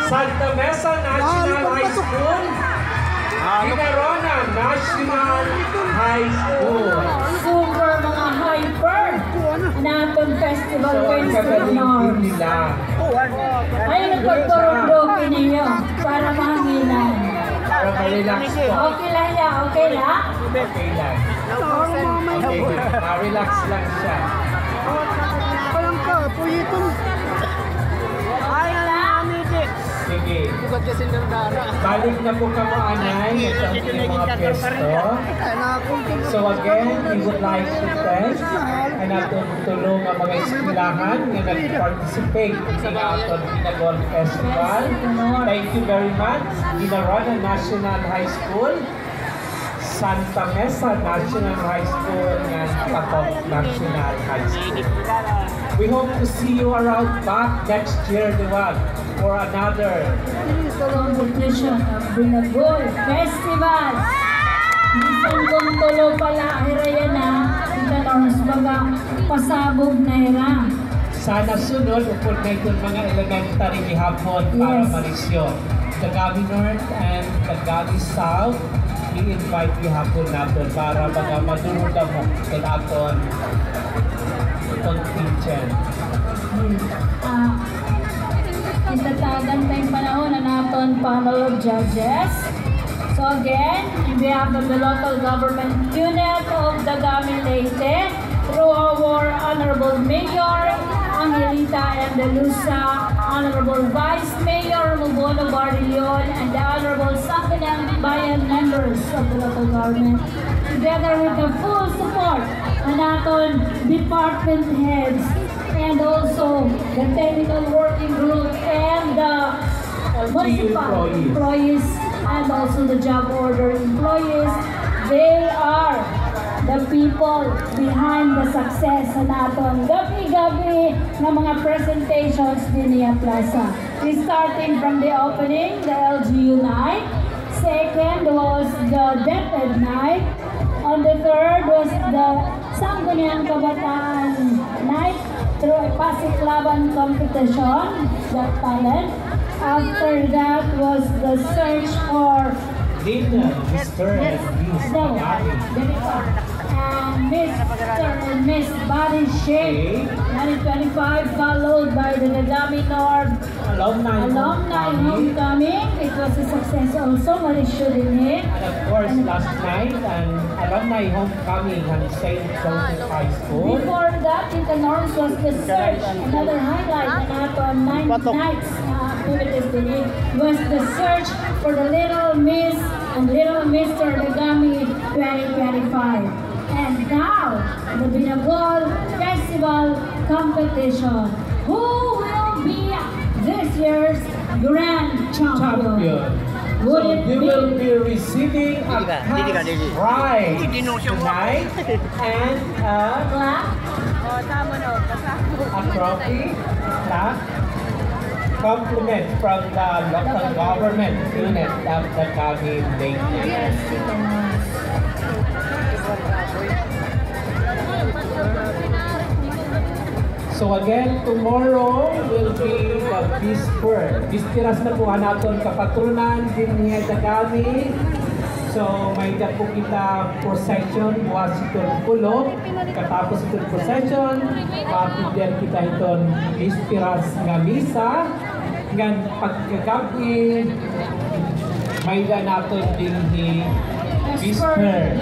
Santa Mesa National High School, Ginarona National High School. Super mga hyper natin festival wins with norms. Ay, nagpagparundo ninyo para mahanginan. Para ma-relax po. Okay lang yan, okay lang? Okay lang. Okay, ma-relax lang siya. Walang ka, puyitong. Okay lang? Sige. Bukat kasi ng dara. Balik na po kamo anay sa ating mga pwesto. So again, we would like to thank ang atong tulong ang mga eskwelahan na nag-participate sa atong Pinagol Festival. Thank you very much, Ginarona National High School, Santa Mesa National High School, and Patong National High School. We hope to see you around back next year, di ba? For another Competition of Binagol Festival. Isang kong tulo pala, hiraya na, kita norms baga, pasabog na hira. sana sunod upod na itong mga elementary gihapon para Yes. malisyo. Tagami North and Tagami South, i-invite gihapon natin para mga madurog mo kinaton contingent. Itatagan tayong panahon na naton panel of judges. So again, on behalf of the local government unit of Dagami Leyte, through our Honorable Mayor Angelita Andalusa, Honorable Vice Mayor Mubono Barillon, and the Honorable Sangguniang Bayan members of the local government, together with the full support ng naton department heads and also the technical working group and the municipal employees and also the job order employees. They are the people behind the success sa naton gabi-gabi na mga presentations din niya Plaza. Starting from the opening, the LGU night. Second was the DepEd night. On the third was the Sangguniang Kabataan night through a Pasiklaban competition, Got Talent. After that was the search for Mr. and Miss Tagami. and Mr. and Miss Body Shape 2025, followed by the Dagami North Alumni Homecoming. It was a success also, what it should in it. And of course, last night, an alumni homecoming at St. Joseph High School. Before that, in the norms was the search. Another highlight na nato on nights activities today was the search for the Little Miss and Little Mr. Dagami 2025. And now, the Binagol Festival competition. Who will be this year's grand champion? So you will be receiving a cash prize tonight and a trophy, compliment from the local government unit of the Dagami Leyte. Yes, So again, tomorrow will be the Bispiras na po natin kapatrunan din niya Dagami. So may dapo kita procession buwas itong pulo. Katapos itong procession, papigyan kita itong Bispiras nga misa. Ngan pagkagabi, may da natin din ni Disco Rave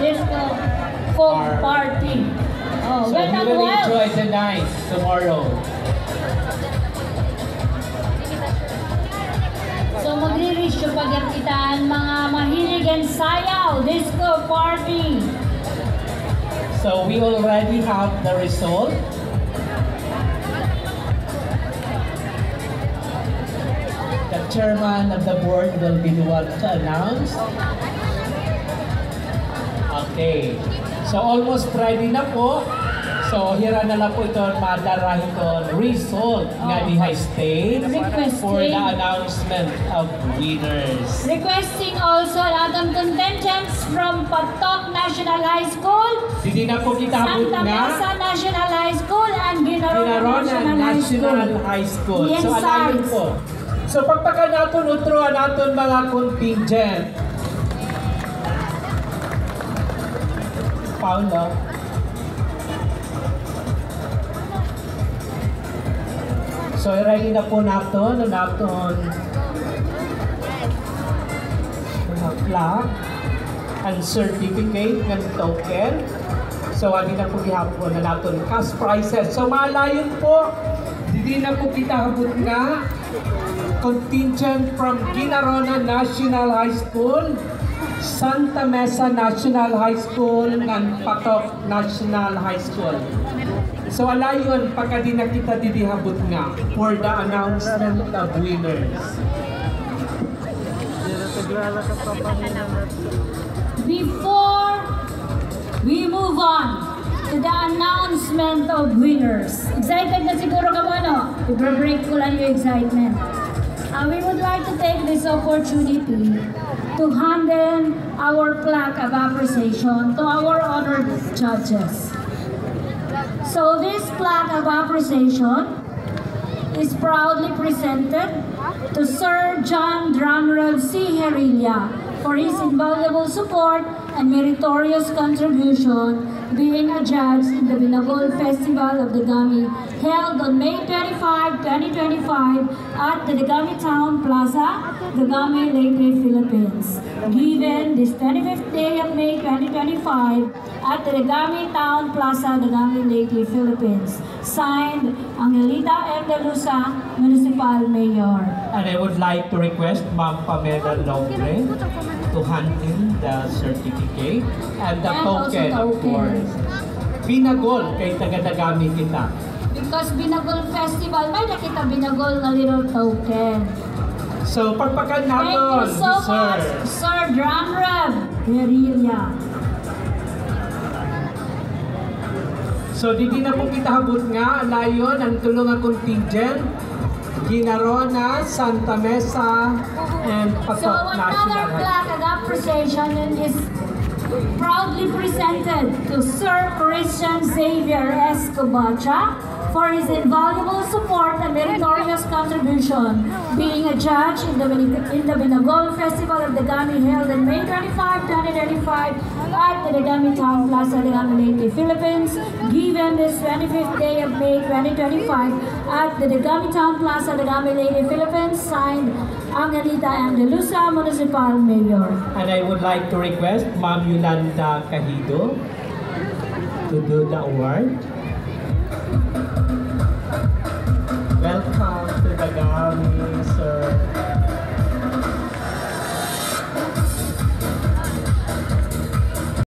Disco Folk Party. Oh, So we will enjoy the night tomorrow. So magre-reach yung pagkakitaan mga mahilig and sayaw, disco party. So we already have the result. The chairman of the board will be the one to announce. Okay. So almost ready na po. So, hira na lang po ito madarahin ko result nga di high state for the announcement of winners. Requesting also Adam contingents from Patok National High School, Hindi na po kita abot Santa nga Mesa National High School, and Ginaronan Ginaronan National High School. National High School. Yes, So, alayon sides. po. So, pagpaka natin, utroan natin mga contingent. Paolo. So, ready na po natin mga plaque and certificate ng token. So, hindi na po gihapon na natin cash prizes. So, malayon po, hindi na po kita habot nga contingent from Ginaronan National High School, Santa Mesa National High School, and Patok National High School. So alayon, pagka di na kita didihabot nga for the announcement of winners. Before we move on to the announcement of winners, excited na siguro ka mo, no? I-break ko lang yung excitement. We would like to take this opportunity to handle our plaque of appreciation to our honored judges. So this plaque of appreciation is proudly presented to Sir John Drumrell C. Herilla for his invaluable support and meritorious contribution being a judge in the Binagol Festival of Dagami held on May 25, 2025 at the Dagami Town Plaza, Dagami, Leyte, Philippines. Given this 25th day of May 2025 at the Dagami Town Plaza, Dagami, Leyte, Philippines. Signed, Angelita M. De Lusa, Municipal Mayor. And I would like to request Ma'am Pamela Longre to hand in the certificate and the And also token, of token. course. Binagol kay taga-dagami kita. Because Binagol Festival, may nakita Binagol na little token. So, pagpakan Thank you natin, so much, Sir Drumrell Herilla. So, di na po kita habot nga, layon ang tulungan contingent, Ginarona, Santa Mesa, and So Patok another National High. plaque of appreciation is proudly presented to Sir Christian Xavier Escobacha for his invaluable support and meritorious contribution, being a judge in the Binagol Festival of Dagami held on May 25, 2025 at the Dagami Town Plaza, Dagami, Leyte, Philippines, given this 25th day of May 2025 at the Dagami Town Plaza, Dagami, Leyte, Philippines, signed Angelita M. De Lusa, Municipal Mayor. And I would like to request Ma'am Yolanda Cahido to do the award. Welcome.